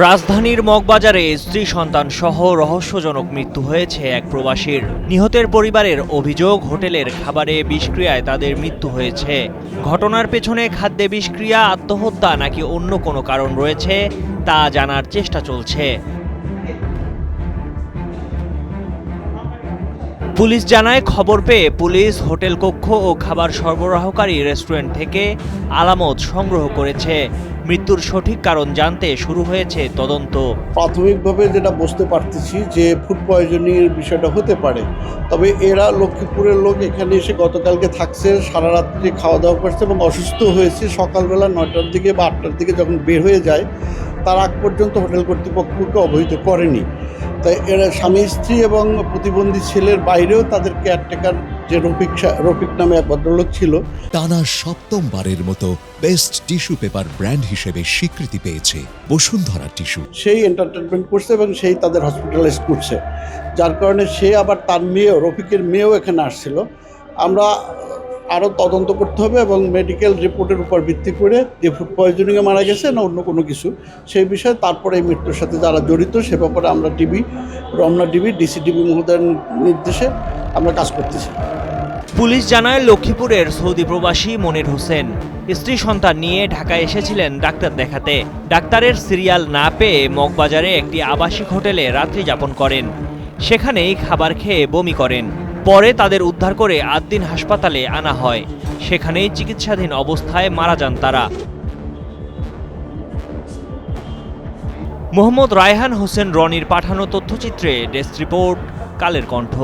রাজধানীর মগবাজারে স্ত্রী সন্তান সহ রহস্যজনক মৃত্যু হয়েছে এক প্রবাসীর। নিহতের পরিবারের অভিযোগ, হোটেলের খাবারে বিষক্রিয়ায় তাদের মৃত্যু হয়েছে। ঘটনার পেছনে খাদ্যে বিষক্রিয়া, আত্মহত্যা নাকি অন্য কোনো কারণ রয়েছে তা জানার চেষ্টা চলছে। পুলিশ জানায়, খবর পেয়ে পুলিশ হোটেল কক্ষ ও খাবার সরবরাহকারী রেস্টুরেন্ট থেকে আলামত সংগ্রহ করেছে। মৃত্যুর সঠিক কারণ জানতে শুরু হয়েছে তদন্ত। প্রাথমিকভাবে যেটা বুঝতে পারতেছি যে ফুড পয়জনিংয়ের বিষয়টা হতে পারে, তবে এরা লক্ষ্মীপুরের লোক এখানে এসে গতকালকে থাকছে, সারা রাত্রি খাওয়া দাওয়া করছে এবং অসুস্থ হয়েছে। সকালবেলা 9টার দিকে বা 8টার দিকে যখন বের হয়ে যায়, তার আগ পর্যন্ত হোটেল কর্তৃপক্ষকে অবহিত করেনি। তাই এরা স্বামী স্ত্রী এবং প্রতিবন্ধী ছেলের বাইরেও তাদের কেয়ারটেকার যে রফিক নামে এক ভদ্রলোক ছিল। টানা সপ্তমবারের মতো বেস্ট টিস্যু পেপার ব্র্যান্ড হিসেবে স্বীকৃতি পেয়েছে বসুন্ধরা টিস্যু। সেই এন্টারটেনমেন্ট করছে এবং সেই তাদের হসপিটালাইজ করছে, যার কারণে সে আবার তার মেয়েও, রফিকের মেয়েও এখানে আসছিল। আমরা আরও তদন্ত করতে হবে এবং মেডিকেল রিপোর্টের উপর ভিত্তি করে যে ফুড পয়জনিংয়ে মারা গেছে না অন্য কোনো কিছু, সেই বিষয়ে তারপরে এই মৃত্যুর সাথে যারা জড়িত সে ব্যাপারে আমরা রমনা ডিবি ডিসিডিবি মহোদয়ের নির্দেশে আমরা কাজ করতেছি। পুলিশ জানায়, লক্ষ্মীপুরের সৌদি প্রবাসী মনির হোসেন স্ত্রী সন্তান নিয়ে ঢাকায় এসেছিলেন ডাক্তার দেখাতে। ডাক্তারের সিরিয়াল না পেয়ে মগবাজারে একটি আবাসিক হোটেলে রাত্রি যাপন করেন। সেখানেই খাবার খেয়ে বমি করেন। পরে তাদের উদ্ধার করে আদ্দিন হাসপাতালে আনা হয়। সেখানেই চিকিৎসাধীন অবস্থায় মারা যান তারা। মোহাম্মদ রায়হান হোসেন রনির পাঠানো তথ্যচিত্রে ডেস্ক রিপোর্ট, কালের কণ্ঠ।